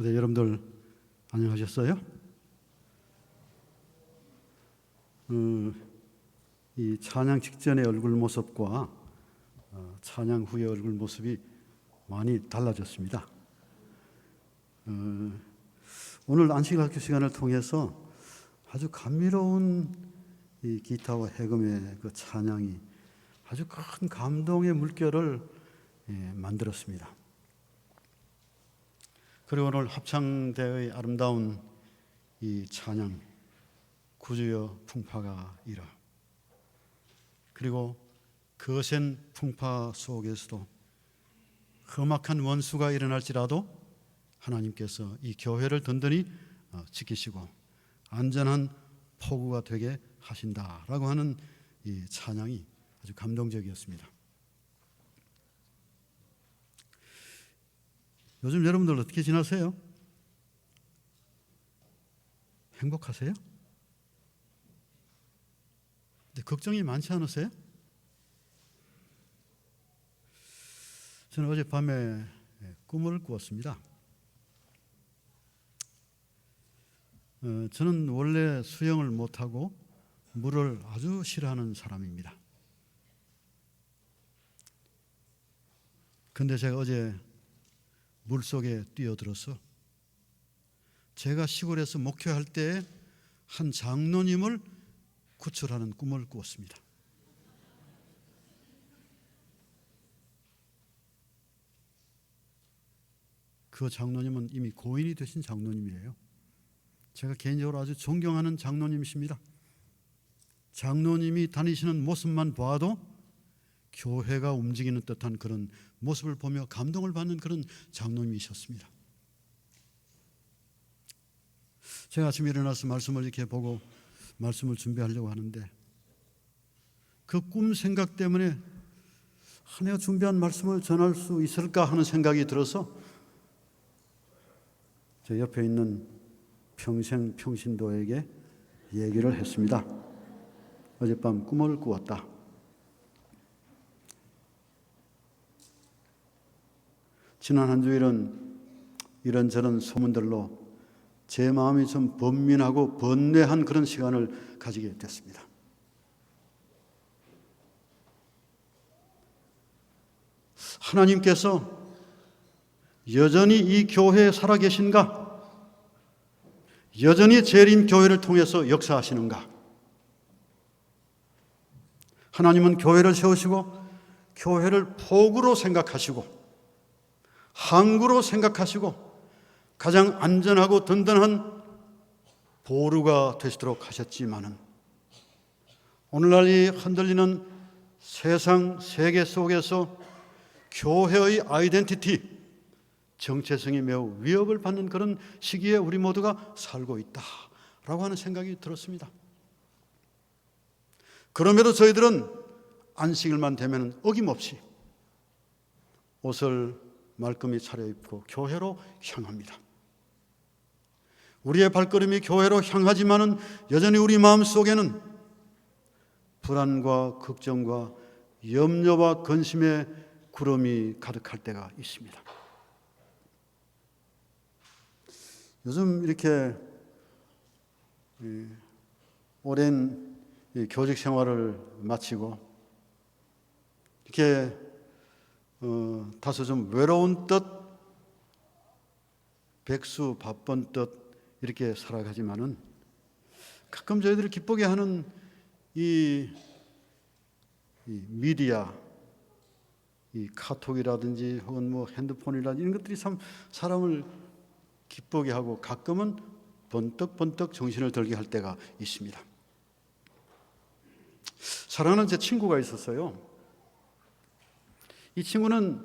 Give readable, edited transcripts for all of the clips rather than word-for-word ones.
어제 여러분들 안녕하셨어요? 이 찬양 직전의 얼굴 모습과 찬양 후의 얼굴 모습이 많이 달라졌습니다. 오늘 안식학교 시간을 통해서 아주 감미로운 이 기타와 해금의 그 찬양이 아주 큰 감동의 물결을 만들었습니다. 그리고 오늘 합창대의 아름다운 이 찬양 구주여 풍파가 일어, 그리고 거센 풍파 속에서도 험악한 원수가 일어날지라도 하나님께서 이 교회를 든든히 지키시고 안전한 포구가 되게 하신다라고 하는 이 찬양이 아주 감동적이었습니다. 요즘 여러분들 어떻게 지나세요? 행복하세요? 근데 걱정이 많지 않으세요? 저는 어젯밤에 꿈을 꾸었습니다. 저는 원래 수영을 못하고 물을 아주 싫어하는 사람입니다. 근데 제가 어제 물속에 뛰어들어서 제가 시골에서 목회할 때 한 장로님을 구출하는 꿈을 꾸었습니다. 그 장로님은 이미 고인이 되신 장로님이에요. 제가 개인적으로 아주 존경하는 장로님이십니다. 장로님이 다니시는 모습만 봐도 교회가 움직이는 듯한 그런 모습을 보며 감동을 받는 그런 장로님이셨습니다. 제가 아침에 일어나서 말씀을 이렇게 보고 말씀을 준비하려고 하는데 그 꿈 생각 때문에 내가 준비한 말씀을 전할 수 있을까 하는 생각이 들어서 저 옆에 있는 평신도에게 얘기를 했습니다. 어젯밤 꿈을 꾸었다. 지난 한 주일은 이런저런 소문들로 제 마음이 좀 번민하고 번뇌한 그런 시간을 가지게 됐습니다. 하나님께서 여전히 이 교회에 살아계신가? 여전히 재림교회를 통해서 역사하시는가? 하나님은 교회를 세우시고 교회를 포구로 생각하시고 항구로 생각하시고 가장 안전하고 든든한 보루가 되시도록 하셨지만은 오늘날 이 흔들리는 세상 세계 속에서 교회의 아이덴티티, 정체성이 매우 위협을 받는 그런 시기에 우리 모두가 살고 있다라고 하는 생각이 들었습니다. 그럼에도 저희들은 안식일만 되면 어김없이 옷을 말끔히 차려입고 교회로 향합니다. 우리의 발걸음이 교회로 향하지만은 여전히 우리 마음속에는 불안과 걱정과 염려와 근심의 구름이 가득할 때가 있습니다. 요즘 이렇게 오랜 교직 생활을 마치고 이렇게 다소 좀 외로운 듯 백수 바쁜 듯 이렇게 살아가지만은 가끔 저희들이 기쁘게 하는 이 미디어, 이 카톡이라든지 혹은 뭐 핸드폰이라든지 이런 것들이 참 사람을 기쁘게 하고 가끔은 번뜩번뜩 정신을 들게 할 때가 있습니다. 사랑하는 제 친구가 있었어요. 이 친구는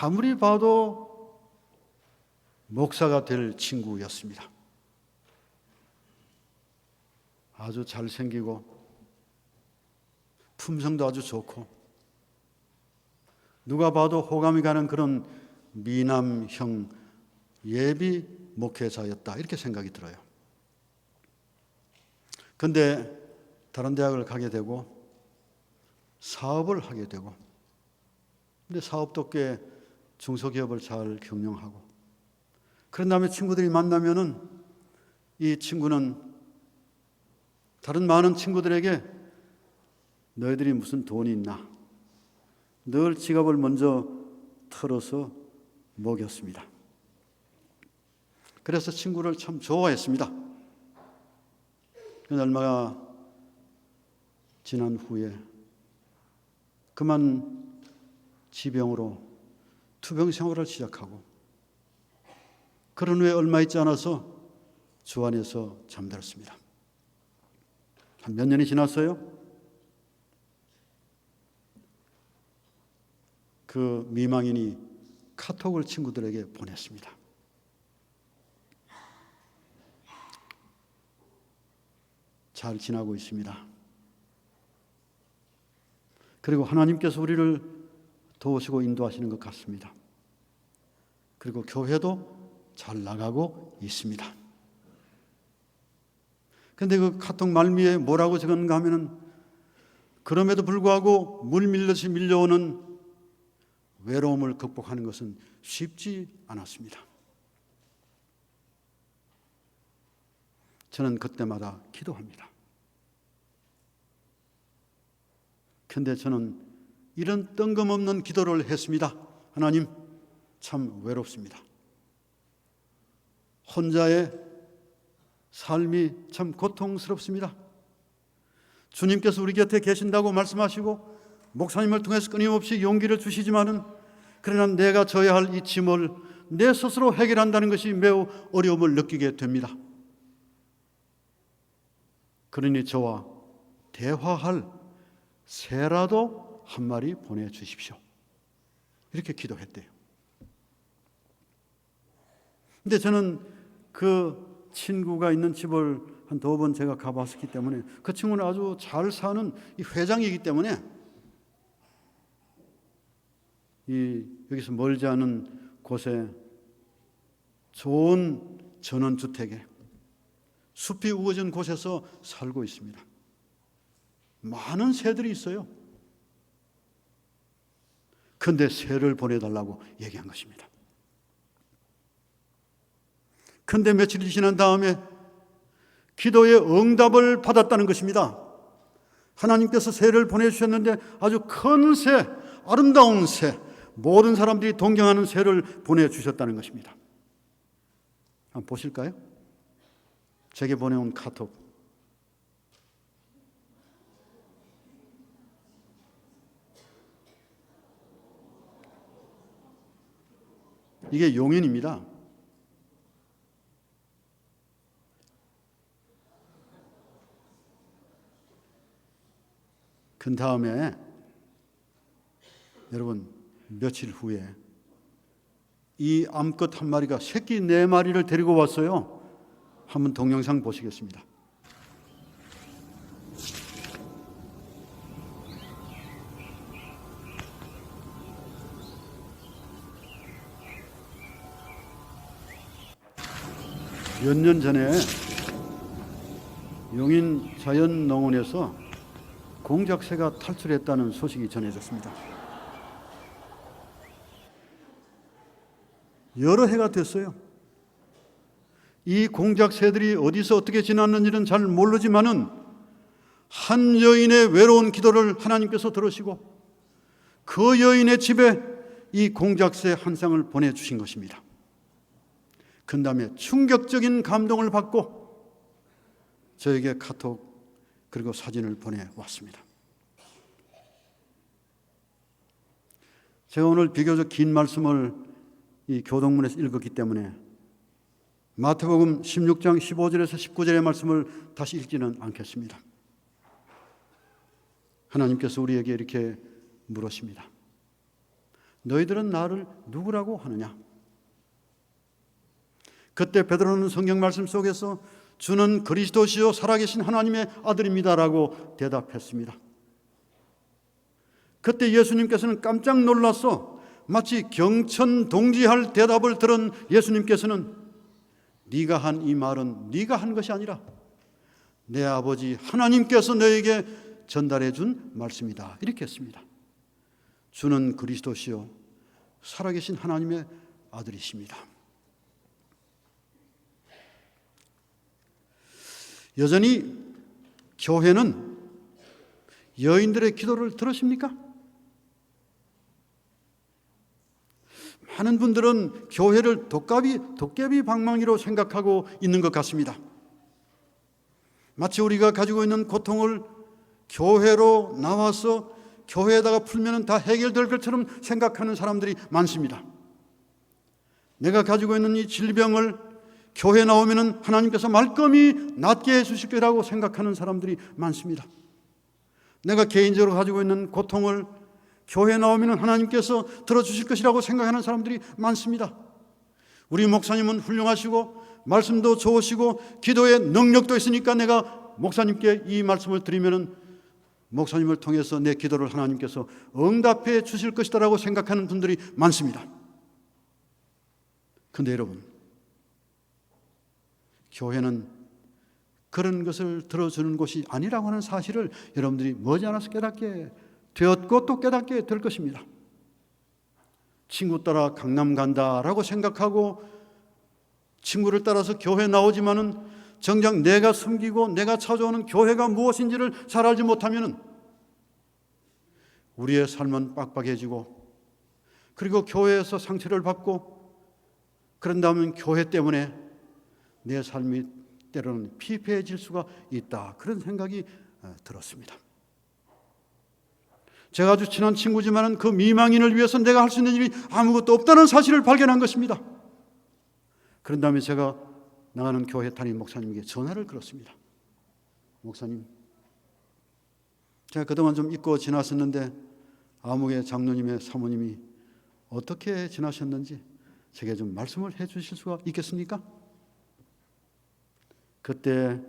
아무리 봐도 목사가 될 친구였습니다. 아주 잘생기고 품성도 아주 좋고 누가 봐도 호감이 가는 그런 미남형 예비 목회자였다 이렇게 생각이 들어요. 그런데 다른 대학을 가게 되고 사업을 하게 되고 근데 사업도 꽤 중소기업을 잘 경영하고 그런 다음에 친구들이 만나면은 이 친구는 다른 많은 친구들에게 너희들이 무슨 돈이 있나? 늘 지갑을 먼저 털어서 먹였습니다. 그래서 친구를 참 좋아했습니다. 얼마가 지난 후에 그만 지병으로 투병 생활을 시작하고 그런 후에 얼마 있지 않아서 주안에서 잠들었습니다. 한 몇 년이 지났어요. 그 미망인이 카톡을 친구들에게 보냈습니다. 잘 지나고 있습니다. 그리고 하나님께서 우리를 도우시고 인도하시는 것 같습니다. 그리고 교회도 잘 나가고 있습니다. 그런데 그 카톡 말미에 뭐라고 적었는가 하면은 그럼에도 불구하고 물밀듯이 밀려오는 외로움을 극복하는 것은 쉽지 않았습니다. 저는 그때마다 기도합니다. 그런데 저는 이런 뜬금없는 기도를 했습니다. 하나님, 참 외롭습니다. 혼자의 삶이 참 고통스럽습니다. 주님께서 우리 곁에 계신다고 말씀하시고 목사님을 통해서 끊임없이 용기를 주시지만은 그러나 내가 져야 할 이 짐을 내 스스로 해결한다는 것이 매우 어려움을 느끼게 됩니다. 그러니 저와 대화할 새라도 한 마리 보내주십시오. 이렇게 기도했대요. 근데 저는 그 친구가 있는 집을 한 2번 제가 가봤기 때문에 그 친구는 아주 잘 사는 이 회장이기 때문에 여기서 멀지 않은 곳에 좋은 전원주택에 숲이 우거진 곳에서 살고 있습니다. 많은 새들이 있어요. 그런데 새를 보내달라고 얘기한 것입니다. 그런데 며칠이 지난 다음에 기도의 응답을 받았다는 것입니다. 하나님께서 새를 보내주셨는데 아주 큰 새, 아름다운 새, 모든 사람들이 동경하는 새를 보내주셨다는 것입니다. 한번 보실까요? 제게 보내온 카톡. 이게 용인입니다. 그 다음에 여러분 며칠 후에 이 암컷 한 마리가 새끼 4마리를 데리고 왔어요. 한번 동영상 보시겠습니다. 몇 년 전에 용인 자연농원에서 공작새가 탈출했다는 소식이 전해졌습니다. 여러 해가 됐어요. 이 공작새들이 어디서 어떻게 지났는지는 잘 모르지만은 한 여인의 외로운 기도를 하나님께서 들으시고 그 여인의 집에 이 공작새 한 쌍을 보내주신 것입니다. 그 다음에 충격적인 감동을 받고 저에게 카톡 그리고 사진을 보내왔습니다. 제가 오늘 비교적 긴 말씀을 이 교동문에서 읽었기 때문에 마태복음 16장 15절에서 19절의 말씀을 다시 읽지는 않겠습니다. 하나님께서 우리에게 이렇게 물으십니다. 너희들은 나를 누구라고 하느냐? 그때 베드로는 성경 말씀 속에서 주는 그리스도시요 살아계신 하나님의 아들입니다라고 대답했습니다. 그때 예수님께서는 깜짝 놀라서 마치 경천동지할 대답을 들은 예수님께서는 네가 한 이 말은 네가 한 것이 아니라 내 아버지 하나님께서 너에게 전달해 준 말씀이다. 이렇게 했습니다. 주는 그리스도시요 살아계신 하나님의 아들이십니다. 여전히 교회는 여인들의 기도를 들으십니까? 많은 분들은 교회를 도깨비 방망이로 생각하고 있는 것 같습니다. 마치 우리가 가지고 있는 고통을 교회로 나와서 교회에다가 풀면 다 해결될 것처럼 생각하는 사람들이 많습니다. 내가 가지고 있는 이 질병을 교회에 나오면 하나님께서 말끔히 낫게 해주실 거라고 생각하는 사람들이 많습니다. 내가 개인적으로 가지고 있는 고통을 교회에 나오면 하나님께서 들어주실 것이라고 생각하는 사람들이 많습니다. 우리 목사님은 훌륭하시고 말씀도 좋으시고 기도의 능력도 있으니까 내가 목사님께 이 말씀을 드리면 목사님을 통해서 내 기도를 하나님께서 응답해 주실 것이다라고 생각하는 분들이 많습니다. 그런데 여러분, 교회는 그런 것을 들어주는 곳이 아니라고 하는 사실을 여러분들이 머지않아서 깨닫게 되었고 또 깨닫게 될 것입니다. 친구 따라 강남 간다라고 생각하고 친구를 따라서 교회 나오지만은 정작 내가 섬기고 내가 찾아오는 교회가 무엇인지를 잘 알지 못하면은 우리의 삶은 빡빡해지고 그리고 교회에서 상처를 받고 그런다면 교회 때문에 내 삶이 때로는 피폐해질 수가 있다. 그런 생각이 들었습니다. 제가 아주 친한 친구지만 그 미망인을 위해서 내가 할 수 있는 일이 아무것도 없다는 사실을 발견한 것입니다. 그런 다음에 제가 나가는 교회 담임 목사님에게 전화를 걸었습니다. 목사님, 제가 그동안 좀 잊고 지났었는데 아무개 장로님의 사모님이 어떻게 지나셨는지 제게 좀 말씀을 해 주실 수가 있겠습니까? 그때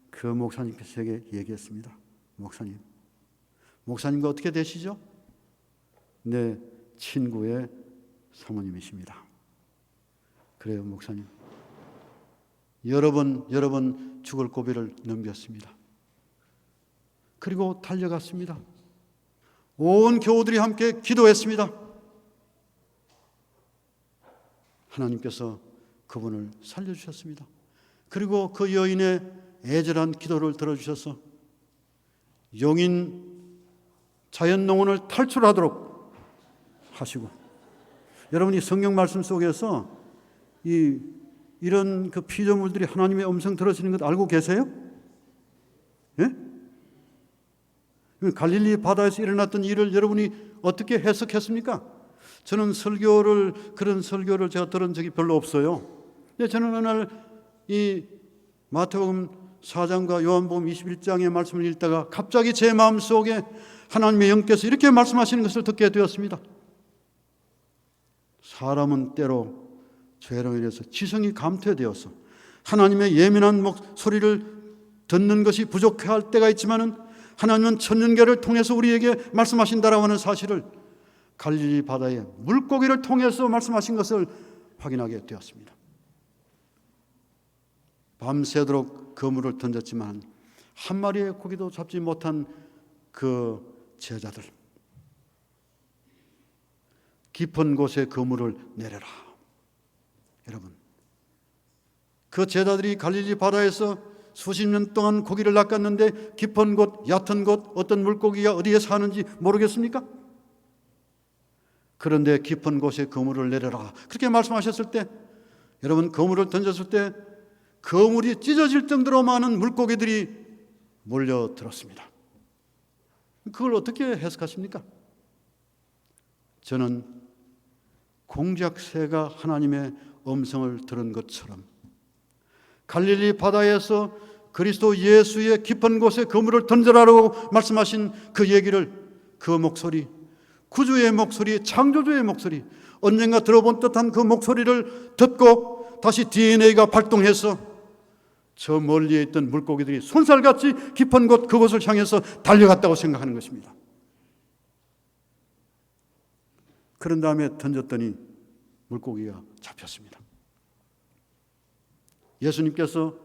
그 목사님께서 제게 얘기했습니다. 목사님과 어떻게 되시죠? 내 친구의 사모님이십니다. 그래요, 목사님. 여러 번 죽을 고비를 넘겼습니다. 그리고 달려갔습니다. 온 교우들이 함께 기도했습니다. 하나님께서 그분을 살려주셨습니다. 그리고 그 여인의 애절한 기도를 들어주셔서 용인 자연농원을 탈출하도록 하시고, 여러분이 성경 말씀 속에서 이런 그 피조물들이 하나님의 음성 들어주는 것 알고 계세요? 예? 갈릴리 바다에서 일어났던 일을 여러분이 어떻게 해석했습니까? 저는 그런 설교를 제가 들은 적이 별로 없어요. 근데 저는 어느 날 이 마태복음 4장과 요한복음 21장의 말씀을 읽다가 갑자기 제 마음속에 하나님의 영께서 이렇게 말씀하시는 것을 듣게 되었습니다. 사람은 때로 죄로 인해서 지성이 감퇴되어서 하나님의 예민한 목소리를 듣는 것이 부족할 때가 있지만은 하나님은 천년계를 통해서 우리에게 말씀하신다라고 하는 사실을 갈릴리 바다의 물고기를 통해서 말씀하신 것을 확인하게 되었습니다. 밤새도록 그물을 던졌지만 한 마리의 고기도 잡지 못한 그 제자들, 깊은 곳에 그물을 내려라. 여러분, 그 제자들이 갈릴리 바다에서 수십 년 동안 고기를 낚았는데 깊은 곳, 얕은 곳, 어떤 물고기가 어디에 사는지 모르겠습니까? 그런데 깊은 곳에 그물을 내려라, 그렇게 말씀하셨을 때, 여러분, 그물을 던졌을 때 그물이 찢어질 정도로 많은 물고기들이 몰려들었습니다. 그걸 어떻게 해석하십니까? 저는 공작새가 하나님의 음성을 들은 것처럼 갈릴리 바다에서 그리스도 예수의 깊은 곳에 그물을 던져라라고 말씀하신 그 얘기를, 그 목소리, 구주의 목소리, 창조주의 목소리, 언젠가 들어본 듯한 그 목소리를 듣고 다시 DNA가 발동해서 저 멀리에 있던 물고기들이 손살같이 깊은 곳, 그곳을 향해서 달려갔다고 생각하는 것입니다. 그런 다음에 던졌더니 물고기가 잡혔습니다. 예수님께서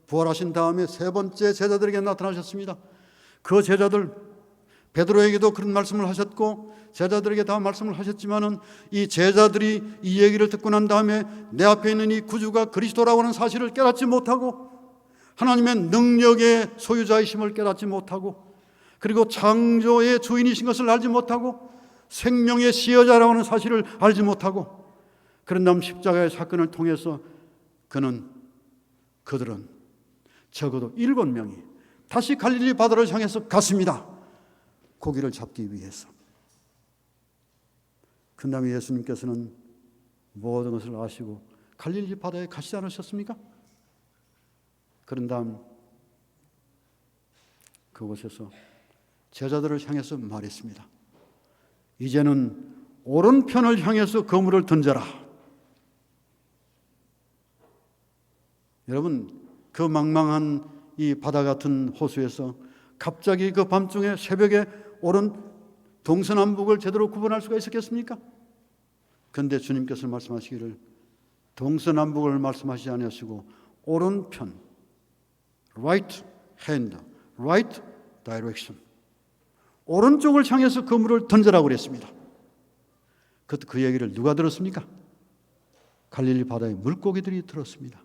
부활하신 다음에 세 번째 제자들에게 나타나셨습니다. 그 제자들, 베드로에게도 그런 말씀을 하셨고 제자들에게 다 말씀을 하셨지만은 이 제자들이 이 얘기를 듣고 난 다음에 내 앞에 있는 이 구주가 그리스도라고 하는 사실을 깨닫지 못하고 하나님의 능력의 소유자이심을 깨닫지 못하고, 그리고 창조의 주인이신 것을 알지 못하고, 생명의 시여자라고 하는 사실을 알지 못하고, 그런 다음 십자가의 사건을 통해서 그들은 적어도 7명이 다시 갈릴리 바다를 향해서 갔습니다. 고기를 잡기 위해서. 그 다음에 예수님께서는 모든 것을 아시고 갈릴리 바다에 가시지 않으셨습니까? 그런 다음 그곳에서 제자들을 향해서 말했습니다. 이제는 오른편을 향해서 그물을 던져라. 여러분, 그 망망한 이 바다 같은 호수에서 갑자기 그 밤중에 새벽에 오른 동서남북을 제대로 구분할 수가 있었겠습니까? 그런데 주님께서 말씀하시기를 동서남북을 말씀하시지 않으시고 오른편, right hand, right direction, 오른쪽을 향해서 그물을 던져라고 그랬습니다. 그 얘기를 누가 들었습니까? 갈릴리 바다의 물고기들이 들었습니다.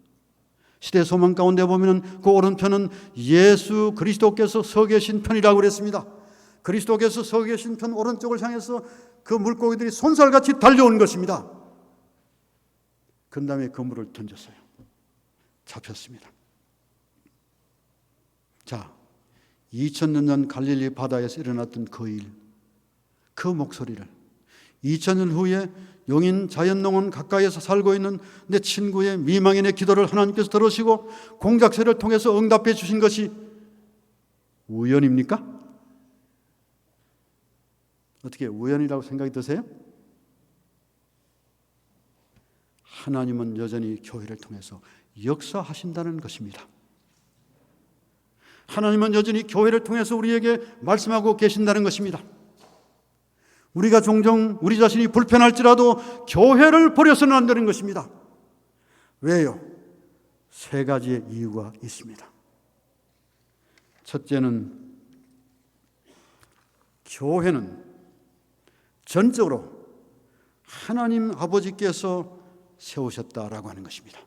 시대 소망 가운데 보면 그 오른편은 예수 그리스도께서 서 계신 편이라고 그랬습니다. 그리스도께서 서 계신 편 오른쪽을 향해서 그 물고기들이 손살같이 달려오는 것입니다. 그 다음에 그물을 던졌어요. 잡혔습니다. 자, 2000년 전 갈릴리 바다에서 일어났던 그 일, 그 목소리를 2000년 후에 용인 자연농원 가까이에서 살고 있는 내 친구의 미망인의 기도를 하나님께서 들으시고 공작새를 통해서 응답해 주신 것이 우연입니까? 어떻게 우연이라고 생각이 드세요? 하나님은 여전히 교회를 통해서 역사하신다는 것입니다. 하나님은 여전히 교회를 통해서 우리에게 말씀하고 계신다는 것입니다. 우리가 종종 우리 자신이 불편할지라도 교회를 버려서는 안 되는 것입니다. 왜요? 3가지의 이유가 있습니다. 첫째는 교회는 전적으로 하나님 아버지께서 세우셨다라고 하는 것입니다.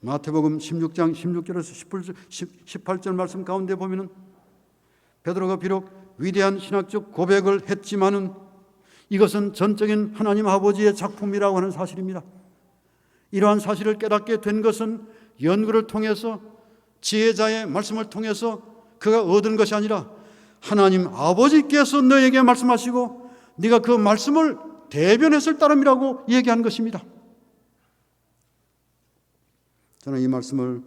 마태복음 16장 16절에서 18절 말씀 가운데 보면은 베드로가 비록 위대한 신학적 고백을 했지만은 이것은 전적인 하나님 아버지의 작품이라고 하는 사실입니다. 이러한 사실을 깨닫게 된 것은 연구를 통해서 지혜자의 말씀을 통해서 그가 얻은 것이 아니라 하나님 아버지께서 너에게 말씀하시고 네가 그 말씀을 대변했을 따름이라고 얘기한 것입니다. 저는 이 말씀을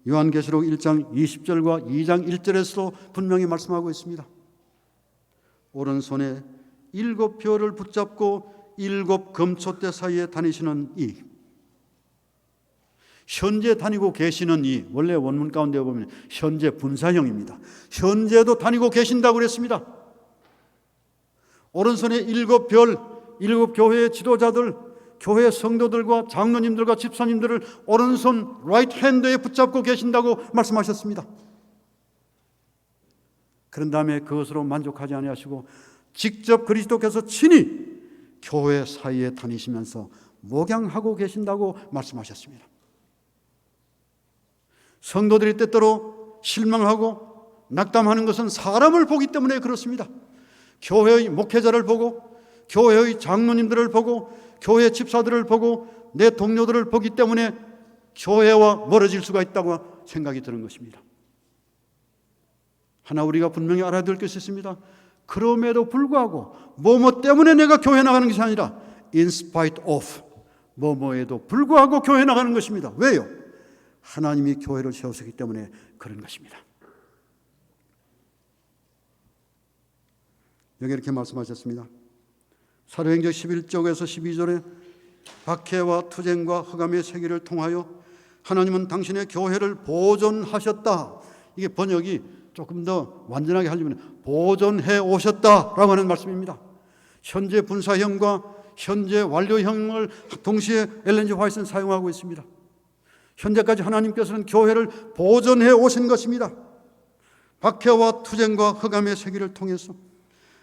요한계시록 1장 20절과 2장 1절에서 분명히 말씀하고 있습니다. 오른손에 7별을 붙잡고 7 금촛대 사이에 다니시는 이, 현재 다니고 계시는 이, 원래 원문 가운데 보면 현재 분사형입니다. 현재도 다니고 계신다고 그랬습니다. 오른손에 7별, 7 교회의 지도자들, 교회 성도들과 장로님들과 집사님들을 오른손 라이트 핸드에 붙잡고 계신다고 말씀하셨습니다. 그런 다음에 그것으로 만족하지 아니하시고 직접 그리스도께서 친히 교회 사이에 다니시면서 목양하고 계신다고 말씀하셨습니다. 성도들이 때때로 실망하고 낙담하는 것은 사람을 보기 때문에 그렇습니다. 교회의 목회자를 보고 교회의 장로님들을 보고 교회 집사들을 보고 내 동료들을 보기 때문에 교회와 멀어질 수가 있다고 생각이 드는 것입니다. 하나 우리가 분명히 알아야 될 것이 있습니다. 그럼에도 불구하고 뭐뭐 때문에 내가 교회 나가는 것이 아니라 in spite of, 뭐뭐에도 불구하고 교회 나가는 것입니다. 왜요? 하나님이 교회를 세우셨기 때문에 그런 것입니다. 여기 이렇게 말씀하셨습니다. 사도행전 11쪽에서 12절에 박해와 투쟁과 흑암의 세기를 통하여 하나님은 당신의 교회를 보존하셨다. 이게 번역이 조금 더 완전하게 하려면 보존해 오셨다라고 하는 말씀입니다. 현재 분사형과 현재 완료형을 동시에 엘렌 G 화이트는 사용하고 있습니다. 현재까지 하나님께서는 교회를 보존해 오신 것입니다. 박해와 투쟁과 흑암의 세기를 통해서.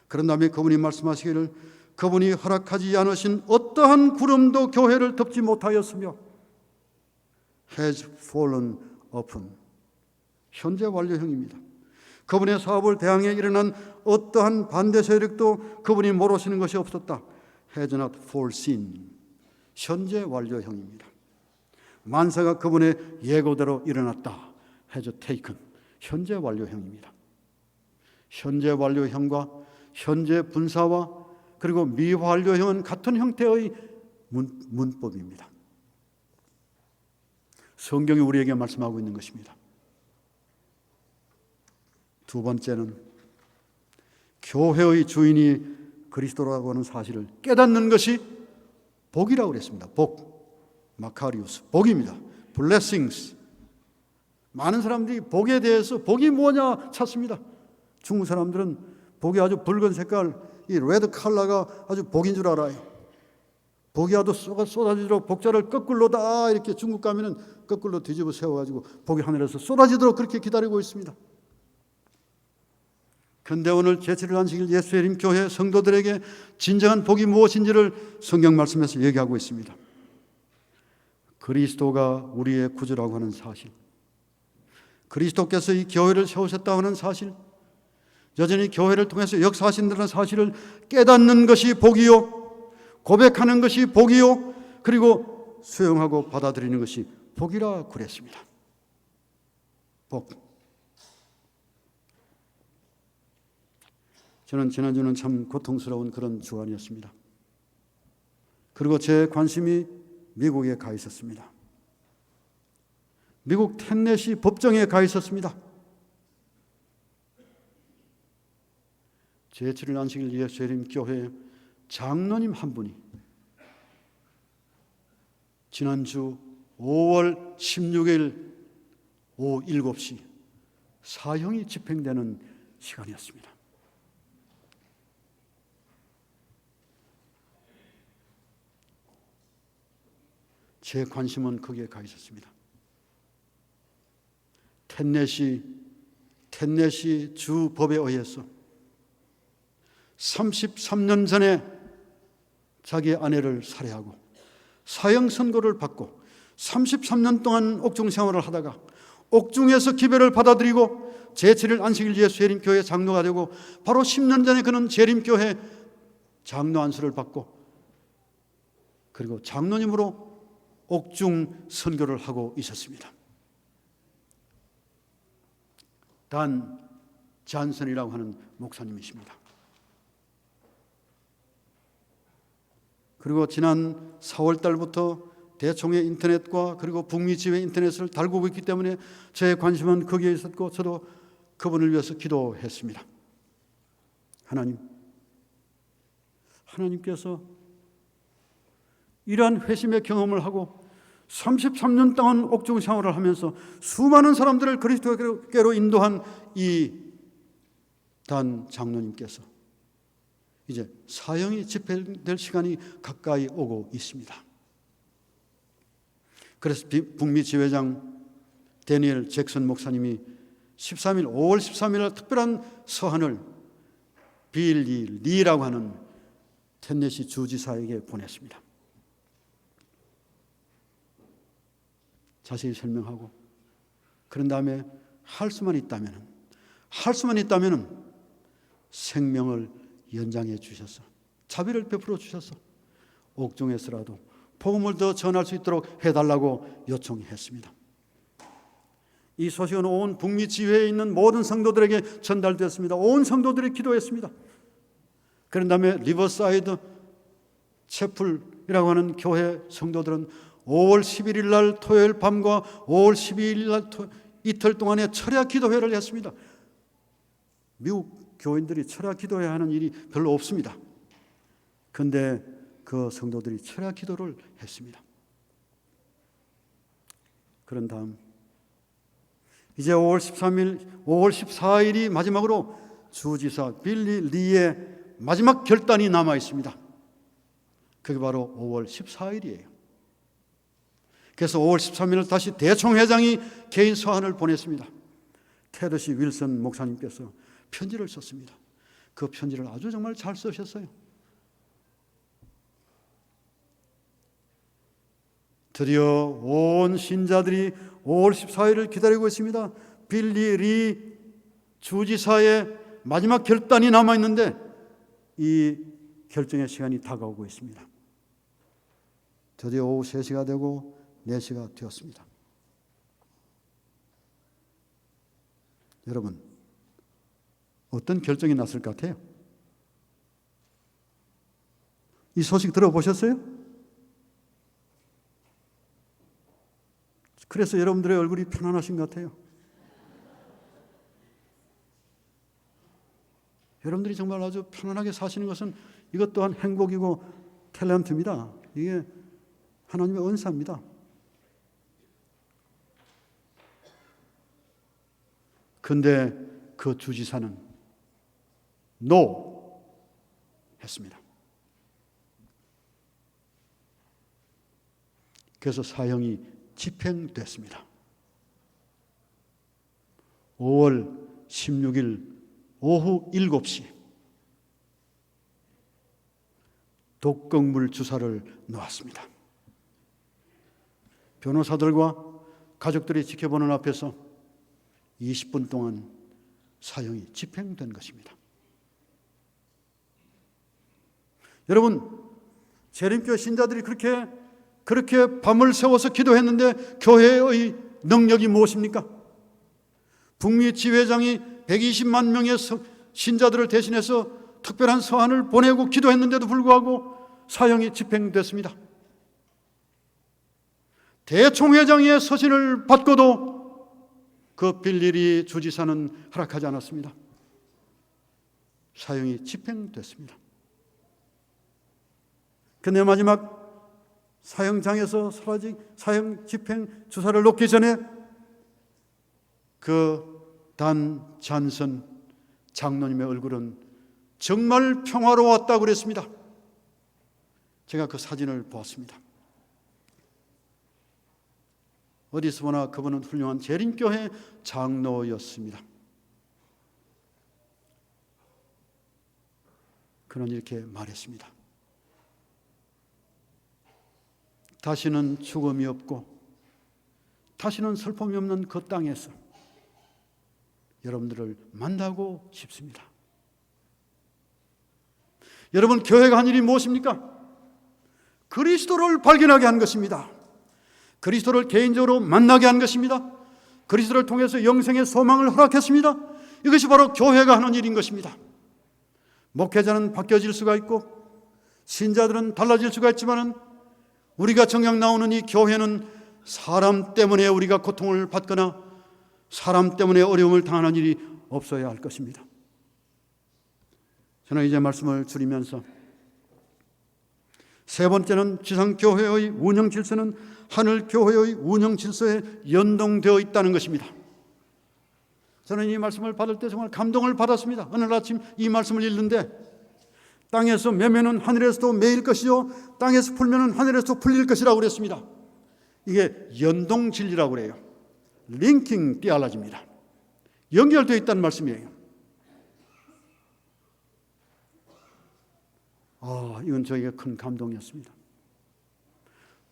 그런 다음에 그분이 말씀하시기를 그분이 허락하지 않으신 어떠한 구름도 교회를 덮지 못하였으며 has fallen open. 현재 완료형입니다. 그분의 사업을 대항해 일어난 어떠한 반대 세력도 그분이 모르시는 것이 없었다. has not foreseen. 현재 완료형입니다. 만사가 그분의 예고대로 일어났다. has taken. 현재 완료형입니다. 현재 완료형과 현재 분사와 그리고 미완료형은 같은 형태의 문법입니다. 성경이 우리에게 말씀하고 있는 것입니다. 두 번째는 교회의 주인이 그리스도라고 하는 사실을 깨닫는 것이 복이라고 그랬습니다. 복, 마카리우스, 복입니다. blessings. 많은 사람들이 복에 대해서 복이 뭐냐 찾습니다. 중국 사람들은 복이 아주 붉은 색깔, 이 레드 컬러가 아주 복인 줄 알아요. 복이 아주 쏟아지도록 복자를 거꾸로 다 이렇게 중국 가면은 거꾸로 뒤집어 세워가지고 복이 하늘에서 쏟아지도록 그렇게 기다리고 있습니다. 그런데 오늘 제7일 안식일 예수의 이름 교회 성도들에게 진정한 복이 무엇인지를 성경 말씀에서 얘기하고 있습니다. 그리스도가 우리의 구주라고 하는 사실, 그리스도께서 이 교회를 세우셨다고 하는 사실, 여전히 교회를 통해서 역사하신다는 사실을 깨닫는 것이 복이요, 고백하는 것이 복이요, 그리고 수용하고 받아들이는 것이 복이라 그랬습니다. 복. 저는 지난주는 참 고통스러운 그런 주간이었습니다. 그리고 제 관심이 미국에 가 있었습니다. 미국 텐네시 법정에 가 있었습니다. 제7일 안식일 예수의 이름 교회 장로님 한 분이 지난주 5월 16일 오후 7시 사형이 집행되는 시간이었습니다. 제 관심은 거기에 가 있었습니다. 텐네시 주 법에 의해서 33년 전에 자기 아내를 살해하고 사형 선고를 받고 33년 동안 옥중 생활을 하다가 옥중에서 기별을 받아들이고 제7일 안식일 예수 예림교회 장로가 되고 바로 10년 전에 그는 재림교회 장로 안수를 받고 그리고 장로님으로 옥중 선교를 하고 있었습니다. 단 잔슨이라고 하는 목사님이십니다. 그리고 지난 4월 달부터 대총회 인터넷과 그리고 북미 지회 인터넷을 달구고 있기 때문에 제 관심은 거기에 있었고 저도 그분을 위해서 기도했습니다. 하나님께서 이러한 회심의 경험을 하고 33년 동안 옥중 생활을 하면서 수많은 사람들을 그리스도께로 인도한 이 단 장로님께서 이제 사형이 집행될 시간이 가까이 오고 있습니다. 그래서 북미 지회장 데니엘 잭슨 목사님이 5월 13일 특별한 서한을 빌리 리라고 하는 텐네시 주지사에게 보냈습니다. 자세히 설명하고 그런 다음에 할 수만 있다면 생명을 연장해 주셔서 자비를 베풀어 주셔서 옥중에서라도 복음을 더 전할 수 있도록 해달라고 요청했습니다. 이 소식은 온 북미 지회에 있는 모든 성도들에게 전달되었습니다. 온 성도들이 기도했습니다. 그런 다음에 리버사이드 채플이라고 하는 교회 성도들은 5월 11일 날 토요일 밤과 5월 12일 날 이틀 동안의 철야 기도회를 했습니다. 미국 교인들이 철야 기도회를 하는 일이 별로 없습니다. 그런데 그 성도들이 철야 기도를 했습니다. 그런 다음 이제 5월 14일이 마지막으로 주지사 빌리 리의 마지막 결단이 남아 있습니다. 그게 바로 5월 14일이에요. 그래서 5월 13일 다시 대총회장이 개인 서한을 보냈습니다. 테드시 윌슨 목사님께서 편지를 썼습니다. 그 편지를 아주 정말 잘 쓰셨어요. 드디어 온 신자들이 5월 14일을 기다리고 있습니다. 빌리 리 주지사의 마지막 결단이 남아있는데 이 결정의 시간이 다가오고 있습니다. 드디어 오후 3시가 되고 4시가 되었습니다. 여러분, 어떤 결정이 났을 것 같아요? 이 소식 들어보셨어요? 그래서 여러분들의 얼굴이 편안하신 것 같아요. 여러분들이 정말 아주 편안하게 사시는 것은 이것 또한 행복이고 탤런트입니다. 이게 하나님의 은사입니다. 그런데 그 주지사는 NO 했습니다. 그래서 사형이 집행됐습니다. 5월 16일 오후 7시 독극물 주사를 놓았습니다. 변호사들과 가족들이 지켜보는 앞에서 20분 동안 사형이 집행된 것입니다. 여러분, 재림교회 신자들이 그렇게 밤을 새워서 기도했는데 교회의 능력이 무엇입니까? 북미 지회장이 120만 명의 신자들을 대신해서 특별한 서한을 보내고 기도했는데도 불구하고 사형이 집행됐습니다. 대총회장의 서신을 받고도 그 빌리 주지사는 허락하지 않았습니다. 사형이 집행됐습니다. 그런데 마지막 사형장에서 사형 집행 주사를 놓기 전에 그 단 잔선 장로님의 얼굴은 정말 평화로웠다고 그랬습니다. 제가 그 사진을 보았습니다. 어디서 보나 그분은 훌륭한 재림교회 장로였습니다. 그는 이렇게 말했습니다. 다시는 죽음이 없고 다시는 슬픔이 없는 그 땅에서 여러분들을 만나고 싶습니다. 여러분, 교회가 한 일이 무엇입니까? 그리스도를 발견하게 한 것입니다. 그리스도를 개인적으로 만나게 한 것입니다. 그리스도를 통해서 영생의 소망을 허락했습니다. 이것이 바로 교회가 하는 일인 것입니다. 목회자는 바뀌어질 수가 있고 신자들은 달라질 수가 있지만 우리가 정녕 나오는 이 교회는 사람 때문에 우리가 고통을 받거나 사람 때문에 어려움을 당하는 일이 없어야 할 것입니다. 저는 이제 말씀을 줄이면서 세 번째는 지상교회의 운영 질서는 하늘교회의 운영 질서에 연동되어 있다는 것입니다. 저는 이 말씀을 받을 때 정말 감동을 받았습니다. 오늘 아침 이 말씀을 읽는데 땅에서 매매는 하늘에서도 매일 것이요 땅에서 풀면은 하늘에서도 풀릴 것이라고 그랬습니다. 이게 연동 진리라고 그래요. 링킹 띠알라지입니다. 연결되어 있다는 말씀이에요. 이건 저에게 큰 감동이었습니다.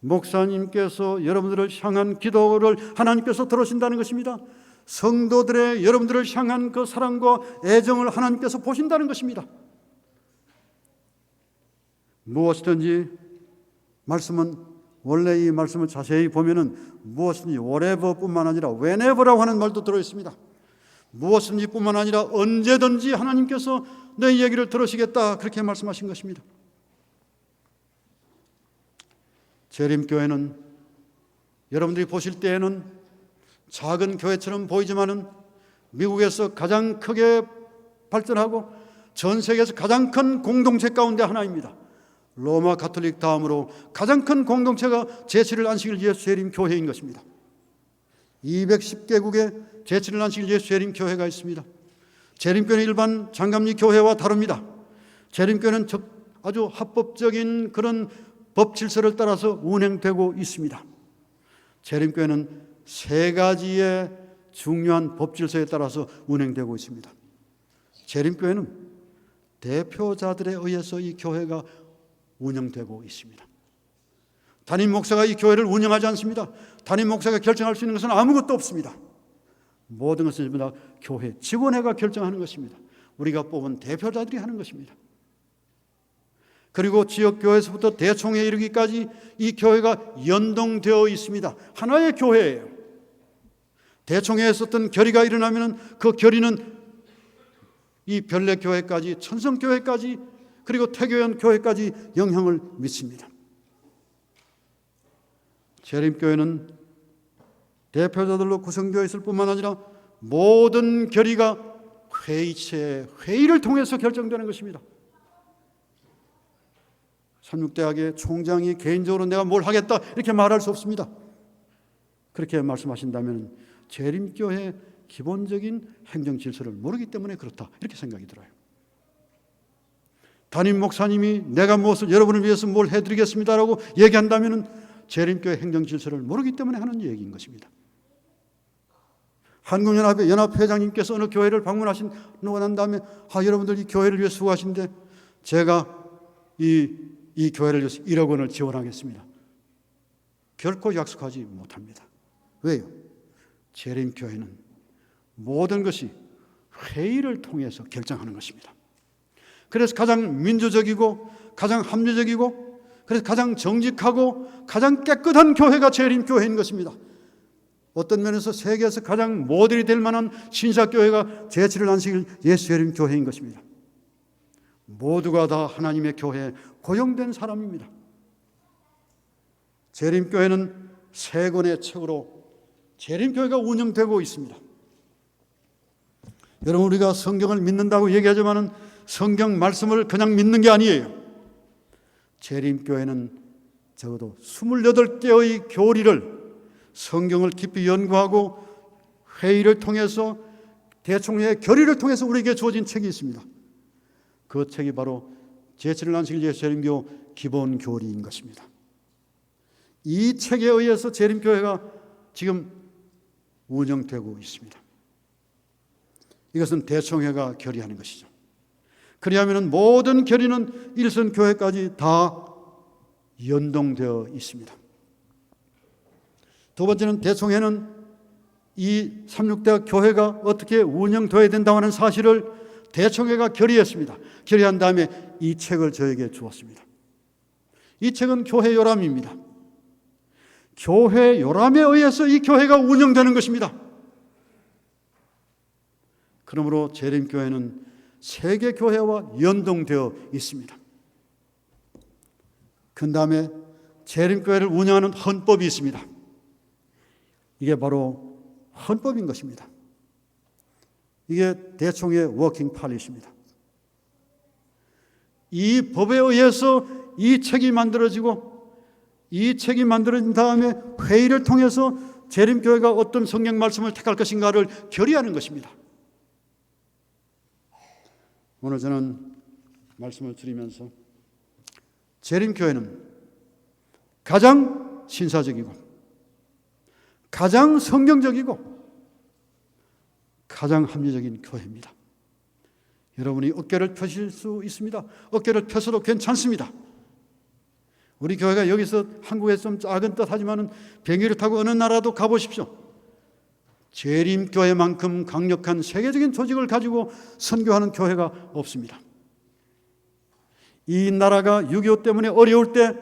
목사님께서 여러분들을 향한 기도를 하나님께서 들으신다는 것입니다. 성도들의 여러분들을 향한 그 사랑과 애정을 하나님께서 보신다는 것입니다. 무엇이든지 말씀은 원래 이 말씀을 자세히 보면은 무엇이든지 whatever뿐만 아니라 whenever라고 하는 말도 들어있습니다. 무엇이든지 뿐만 아니라 언제든지 하나님께서 내 얘기를 들으시겠다 그렇게 말씀하신 것입니다. 재림교회는 여러분들이 보실 때에는 작은 교회처럼 보이지만은 미국에서 가장 크게 발전하고 전 세계에서 가장 큰 공동체 가운데 하나입니다. 로마 가톨릭 다음으로 가장 큰 공동체가 제7일 안식일 예수 재림 교회인 것입니다. 210개국에 제7일 안식일 예수 재림 교회가 있습니다. 재림교회는 일반 장감리 교회와 다릅니다. 재림교회는 아주 합법적인 그런 법 질서를 따라서 운행되고 있습니다. 재림교회는 세 가지의 중요한 법 질서에 따라서 운행되고 있습니다. 재림교회는 대표자들에 의해서 이 교회가 운영되고 있습니다. 담임 목사가 이 교회를 운영하지 않습니다. 담임 목사가 결정할 수 있는 것은 아무것도 없습니다. 모든 것은 전부 다 교회 직원회가 결정하는 것입니다. 우리가 뽑은 대표자들이 하는 것입니다. 그리고 지역교회에서부터 대총회에 이르기까지 이 교회가 연동되어 있습니다. 하나의 교회예요. 대총회에서 어떤 결의가 일어나면 그 결의는 이 별내교회까지, 천성교회까지, 그리고 태교연 교회까지 영향을 미칩니다. 재림교회는 대표자들로 구성되어 있을 뿐만 아니라 모든 결의가 회의를 통해서 결정되는 것입니다. 삼육대학의 총장이 개인적으로 내가 뭘 하겠다 이렇게 말할 수 없습니다. 그렇게 말씀하신다면 재림교회의 기본적인 행정 질서를 모르기 때문에 그렇다 이렇게 생각이 들어요. 담임 목사님이 내가 무엇을 여러분을 위해서 뭘 해드리겠습니다라고 얘기한다면 재림교회 행정 질서를 모르기 때문에 하는 얘기인 것입니다. 한국연합회 연합회장님께서 어느 교회를 방문하신 난 다음에 여러분들 이 교회를 위해 수고하신데 제가 이 교회를 위해서 1억 원을 지원하겠습니다. 결코 약속하지 못합니다. 왜요? 재림교회는 모든 것이 회의를 통해서 결정하는 것입니다. 그래서 가장 민주적이고 가장 합리적이고 그래서 가장 정직하고 가장 깨끗한 교회가 재림교회인 것입니다. 어떤 면에서 세계에서 가장 모델이 될 만한 신사교회가 제7일 안식일 예수 재림교회인 것입니다. 모두가 다 하나님의 교회에 고용된 사람입니다. 재림교회는 3권의 책으로 재림교회가 운영되고 있습니다. 여러분, 우리가 성경을 믿는다고 얘기하지만 성경 말씀을 그냥 믿는 게 아니에요. 재림교회는 적어도 28개의 교리를 성경을 깊이 연구하고 회의를 통해서 대총회의 결의를 통해서 우리에게 주어진 책이 있습니다. 그 책이 바로 제7일 안식일 예수 재림교 기본 교리인 것입니다. 이 책에 의해서 재림교회가 지금 운영되고 있습니다. 이것은 대총회가 결의하는 것이죠. 그리하면 모든 결의는 일선교회까지 다 연동되어 있습니다. 두 번째는 대총회는 이 삼육대학 교회가 어떻게 운영되어야 된다고 하는 사실을 대총회가 결의했습니다. 결의한 다음에 이 책을 저에게 주었습니다. 이 책은 교회 요람입니다. 교회 요람에 의해서 이 교회가 운영되는 것입니다. 그러므로 재림교회는 세계교회와 연동되어 있습니다. 그 다음에 재림교회를 운영하는 헌법이 있습니다. 이게 바로 헌법인 것입니다. 이게 대총회 워킹 팔릿입니다. 이 법에 의해서 이 책이 만들어지고 이 책이 만들어진 다음에 회의를 통해서 재림교회가 어떤 성경 말씀을 택할 것인가를 결의하는 것입니다. 오늘 저는 말씀을 드리면서 재림교회는 가장 신사적이고 가장 성경적이고 가장 합리적인 교회입니다. 여러분이 어깨를 펴실 수 있습니다. 어깨를 펴서도 괜찮습니다. 우리 교회가 여기서 한국에서 좀 작은 듯 하지만 비행기를 타고 어느 나라도 가보십시오. 재림교회만큼 강력한 세계적인 조직을 가지고 선교하는 교회가 없습니다. 이 나라가 6.25 때문에 어려울 때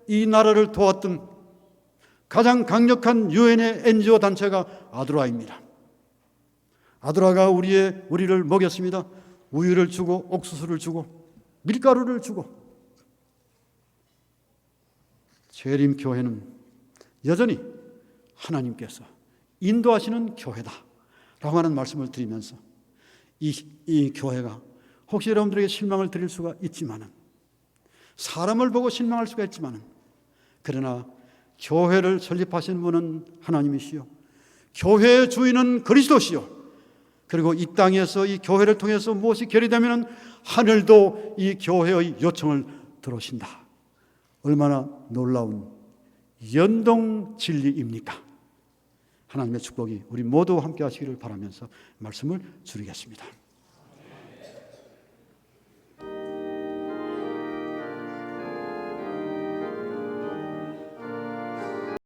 이 나라를 도왔던 가장 강력한 유엔의 NGO 단체가 아드라입니다. 아드라가 우리를 먹였습니다. 우유를 주고 옥수수를 주고 밀가루를 주고. 재림교회는 여전히 하나님께서 인도하시는 교회다 라고 하는 말씀을 드리면서 이 교회가 혹시 여러분들에게 실망을 드릴 수가 있지만은, 사람을 보고 실망할 수가 있지만은, 그러나 교회를 설립하신 분은 하나님이시요 교회의 주인은 그리스도시요, 그리고 이 땅에서 이 교회를 통해서 무엇이 결의되면 하늘도 이 교회의 요청을 들어오신다. 얼마나 놀라운 연동 진리입니까? 하나님의 축복이 우리 모두 함께 하시기를 바라면서 말씀을 줄이겠습니다.